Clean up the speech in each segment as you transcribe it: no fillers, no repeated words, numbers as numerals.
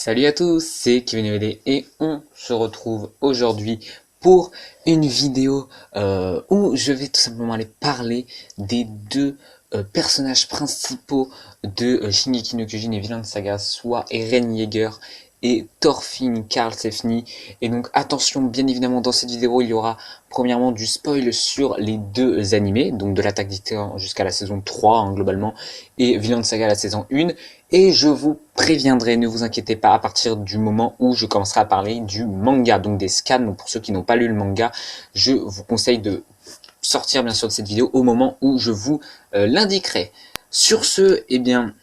Salut à tous, c'est KevinVD et on se retrouve aujourd'hui pour une vidéo où je vais tout simplement aller parler des deux personnages principaux de Shingeki no Kyojin et Vinland Saga, soit Eren Yeager et Thorfinn Karlsefni. Et donc attention, bien évidemment dans cette vidéo il y aura premièrement du spoil sur les deux animés, donc de l'Attaque des Titans jusqu'à la saison 3 globalement, et Vinland Saga la saison 1. Et je vous préviendrai, ne vous inquiétez pas, à partir du moment où je commencerai à parler du manga, donc des scans. Donc pour ceux qui n'ont pas lu le manga, je vous conseille de sortir bien sûr de cette vidéo au moment où je vous l'indiquerai. Sur ce, eh bien,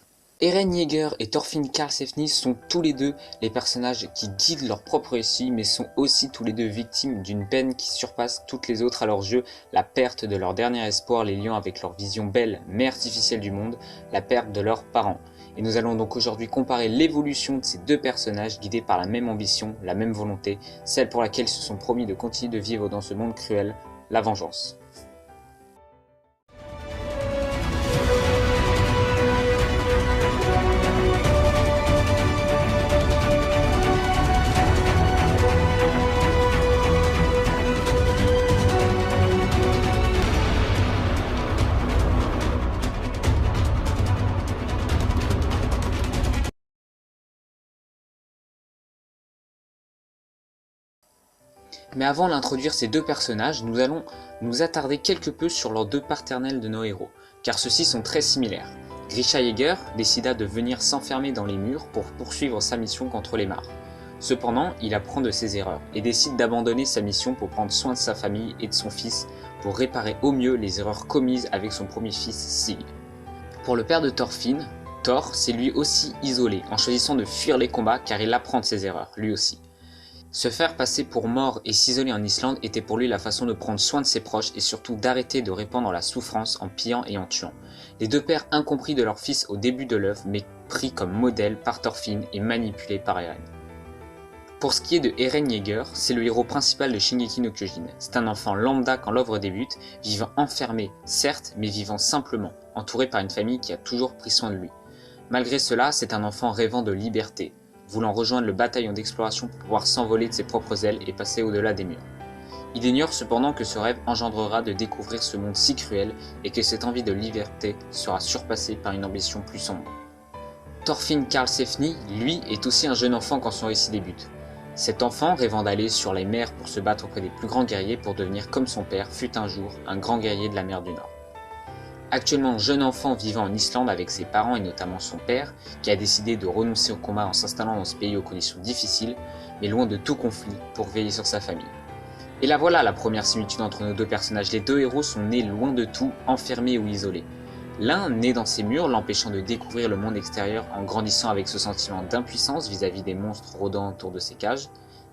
Eren Yeager et Thorfinn Karlsefni sont tous les deux les personnages qui guident leur propre récit, mais sont aussi tous les deux victimes d'une peine qui surpasse toutes les autres à leurs yeux, la perte de leur dernier espoir, les liant avec leur vision belle mais artificielle du monde, la perte de leurs parents. Et nous allons donc aujourd'hui comparer l'évolution de ces deux personnages guidés par la même ambition, la même volonté, celle pour laquelle ils se sont promis de continuer de vivre dans ce monde cruel, la vengeance. Mais avant d'introduire ces deux personnages, nous allons nous attarder quelque peu sur leurs deux paternels de nos héros, car ceux-ci sont très similaires. Grisha Yeager décida de venir s'enfermer dans les murs pour poursuivre sa mission contre les mares. Cependant, il apprend de ses erreurs et décide d'abandonner sa mission pour prendre soin de sa famille et de son fils, pour réparer au mieux les erreurs commises avec son premier fils Sig. Pour le père de Thorfinn, Thor s'est lui aussi isolé en choisissant de fuir les combats car il apprend de ses erreurs, lui aussi. Se faire passer pour mort et s'isoler en Islande était pour lui la façon de prendre soin de ses proches et surtout d'arrêter de répandre la souffrance en pillant et en tuant. Les deux pères incompris de leur fils au début de l'œuvre, mais pris comme modèle par Thorfinn et manipulés par Eren. Pour ce qui est de Eren Yeager, c'est le héros principal de Shingeki no Kyojin. C'est un enfant lambda quand l'œuvre débute, vivant enfermé, certes, mais vivant simplement, entouré par une famille qui a toujours pris soin de lui. Malgré cela, c'est un enfant rêvant de liberté, voulant rejoindre le bataillon d'exploration pour pouvoir s'envoler de ses propres ailes et passer au-delà des murs. Il ignore cependant que ce rêve engendrera de découvrir ce monde si cruel et que cette envie de liberté sera surpassée par une ambition plus sombre. Thorfinn Karlsefni, lui, est aussi un jeune enfant quand son récit débute. Cet enfant, rêvant d'aller sur les mers pour se battre auprès des plus grands guerriers pour devenir comme son père, fut un jour un grand guerrier de la mer du Nord. Actuellement jeune enfant vivant en Islande avec ses parents et notamment son père, qui a décidé de renoncer au combat en s'installant dans ce pays aux conditions difficiles, mais loin de tout conflit pour veiller sur sa famille. Et là voilà la première similitude entre nos deux personnages, les deux héros sont nés loin de tout, enfermés ou isolés. L'un né dans ses murs, l'empêchant de découvrir le monde extérieur en grandissant avec ce sentiment d'impuissance vis-à-vis des monstres rôdant autour de ses cages,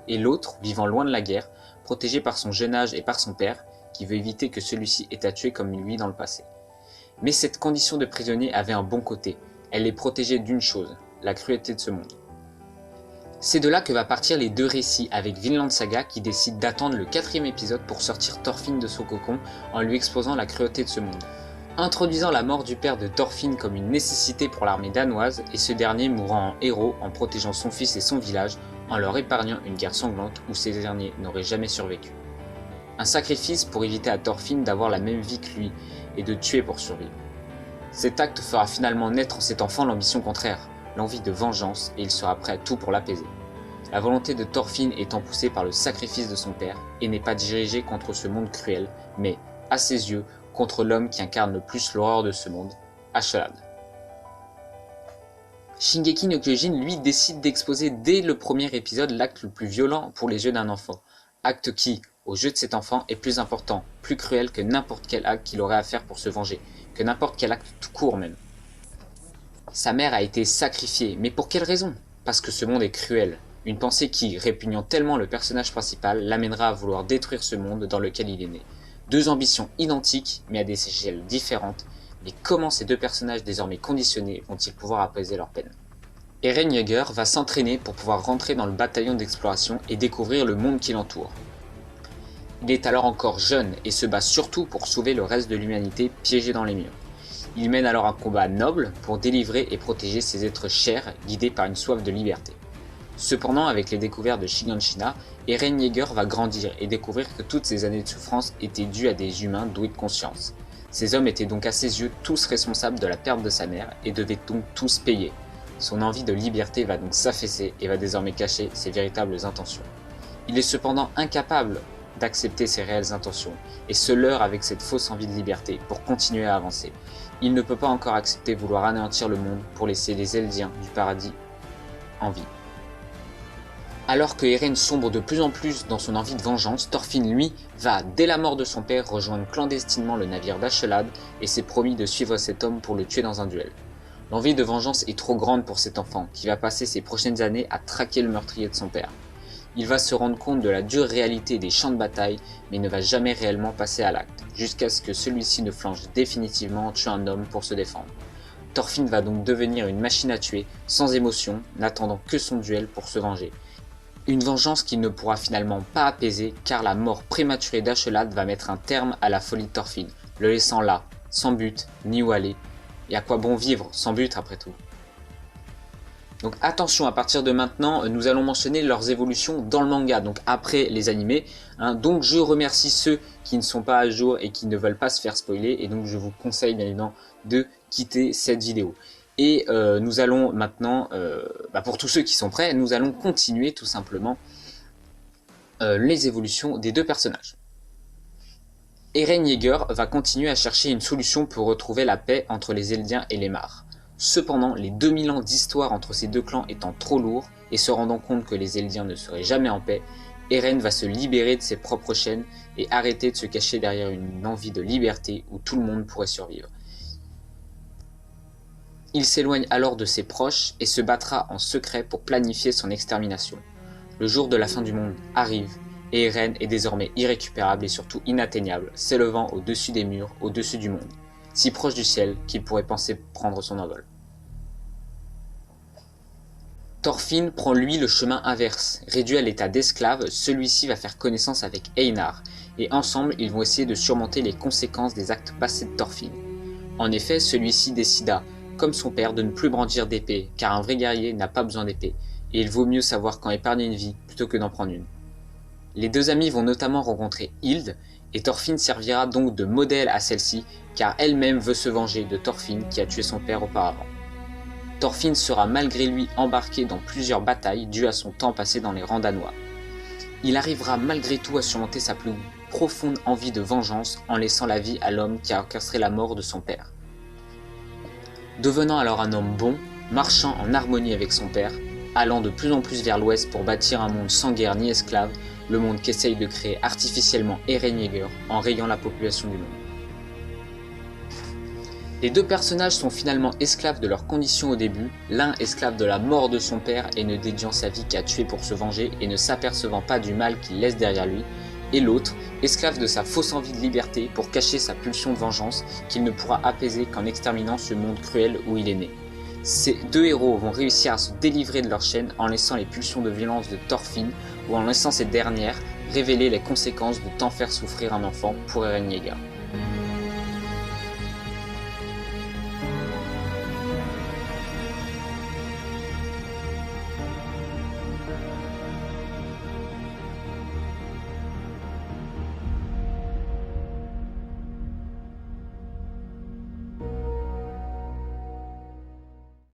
et l'autre vivant loin de la guerre, protégé par son jeune âge et par son père, qui veut éviter que celui-ci ait à tuer comme lui dans le passé. Mais cette condition de prisonnier avait un bon côté, elle les protégeait d'une chose, la cruauté de ce monde. C'est de là que va partir les deux récits avec Vinland Saga qui décide d'attendre le 4e épisode pour sortir Thorfinn de son cocon en lui exposant la cruauté de ce monde. Introduisant la mort du père de Thorfinn comme une nécessité pour l'armée danoise et ce dernier mourant en héros en protégeant son fils et son village en leur épargnant une guerre sanglante où ces derniers n'auraient jamais survécu. Un sacrifice pour éviter à Thorfinn d'avoir la même vie que lui et de tuer pour survivre. Cet acte fera finalement naître en cet enfant l'ambition contraire, l'envie de vengeance, et il sera prêt à tout pour l'apaiser. La volonté de Thorfinn étant poussée par le sacrifice de son père et n'est pas dirigée contre ce monde cruel, mais, à ses yeux, contre l'homme qui incarne le plus l'horreur de ce monde, Ashlad. Shingeki no Kyojin, lui, décide d'exposer dès le premier épisode l'acte le plus violent pour les yeux d'un enfant, acte qui, aux yeux de cet enfant, est plus important, plus cruel que n'importe quel acte qu'il aurait à faire pour se venger, que n'importe quel acte tout court même. Sa mère a été sacrifiée, mais pour quelle raison? Parce que ce monde est cruel, une pensée qui, répugnant tellement le personnage principal, l'amènera à vouloir détruire ce monde dans lequel il est né. Deux ambitions identiques, mais à des échelles différentes, mais comment ces deux personnages désormais conditionnés vont-ils pouvoir apaiser leur peine? Eren Yeager va s'entraîner pour pouvoir rentrer dans le bataillon d'exploration et découvrir le monde qui l'entoure. Il est alors encore jeune et se bat surtout pour sauver le reste de l'humanité piégée dans les murs. Il mène alors un combat noble pour délivrer et protéger ses êtres chers guidés par une soif de liberté. Cependant, avec les découvertes de Shiganshina, Eren Yeager va grandir et découvrir que toutes ces années de souffrance étaient dues à des humains doués de conscience. Ces hommes étaient donc à ses yeux tous responsables de la perte de sa mère et devaient donc tous payer. Son envie de liberté va donc s'affaisser et va désormais cacher ses véritables intentions. Il est cependant incapable d'accepter ses réelles intentions et se leurre avec cette fausse envie de liberté pour continuer à avancer. Il ne peut pas encore accepter vouloir anéantir le monde pour laisser les Eldiens du paradis en vie. Alors que Eren sombre de plus en plus dans son envie de vengeance, Thorfinn, lui, va, dès la mort de son père, rejoindre clandestinement le navire d'Acheland et s'est promis de suivre cet homme pour le tuer dans un duel. L'envie de vengeance est trop grande pour cet enfant, qui va passer ses prochaines années à traquer le meurtrier de son père. Il va se rendre compte de la dure réalité des champs de bataille, mais ne va jamais réellement passer à l'acte, jusqu'à ce que celui-ci ne flanche définitivement en tuant un homme pour se défendre. Thorfinn va donc devenir une machine à tuer, sans émotion, n'attendant que son duel pour se venger. Une vengeance qu'il ne pourra finalement pas apaiser, car la mort prématurée d'Acheland va mettre un terme à la folie de Thorfinn, le laissant là, sans but, ni où aller, et à quoi bon vivre sans but après tout. Donc attention, à partir de maintenant, nous allons mentionner leurs évolutions dans le manga, donc après les animés. Donc je remercie ceux qui ne sont pas à jour et qui ne veulent pas se faire spoiler, et donc je vous conseille bien évidemment de quitter cette vidéo. Et nous allons maintenant, pour tous ceux qui sont prêts, nous allons continuer tout simplement les évolutions des deux personnages. Eren Yeager va continuer à chercher une solution pour retrouver la paix entre les Eldiens et les Mars. Cependant, les 2000 ans d'histoire entre ces deux clans étant trop lourds et se rendant compte que les Eldiens ne seraient jamais en paix, Eren va se libérer de ses propres chaînes et arrêter de se cacher derrière une envie de liberté où tout le monde pourrait survivre. Il s'éloigne alors de ses proches et se battra en secret pour planifier son extermination. Le jour de la fin du monde arrive et Eren est désormais irrécupérable et surtout inatteignable, s'élevant au-dessus des murs, au-dessus du monde, si proche du ciel qu'il pourrait penser prendre son envol. Thorfinn prend lui le chemin inverse. Réduit à l'état d'esclave, celui-ci va faire connaissance avec Einar, et ensemble ils vont essayer de surmonter les conséquences des actes passés de Thorfinn. En effet, celui-ci décida, comme son père, de ne plus brandir d'épée, car un vrai guerrier n'a pas besoin d'épée, et il vaut mieux savoir quand épargner une vie plutôt que d'en prendre une. Les deux amis vont notamment rencontrer Hild, et Thorfinn servira donc de modèle à celle-ci, car elle-même veut se venger de Thorfinn qui a tué son père auparavant. Thorfinn sera malgré lui embarqué dans plusieurs batailles dues à son temps passé dans les rangs danois. Il arrivera malgré tout à surmonter sa plus profonde envie de vengeance en laissant la vie à l'homme qui a orchestré la mort de son père. Devenant alors un homme bon, marchant en harmonie avec son père, allant de plus en plus vers l'ouest pour bâtir un monde sans guerre ni esclaves, le monde qu'essaye de créer artificiellement Eren Yeager en rayant la population du monde. Les deux personnages sont finalement esclaves de leurs conditions au début, l'un esclave de la mort de son père et ne dédiant sa vie qu'à tuer pour se venger et ne s'apercevant pas du mal qu'il laisse derrière lui, et l'autre, esclave de sa fausse envie de liberté pour cacher sa pulsion de vengeance qu'il ne pourra apaiser qu'en exterminant ce monde cruel où il est né. Ces deux héros vont réussir à se délivrer de leur chaîne en laissant les pulsions de violence de Thorfinn ou en laissant ces dernières révéler les conséquences de tant faire souffrir un enfant pour Eren Yeager.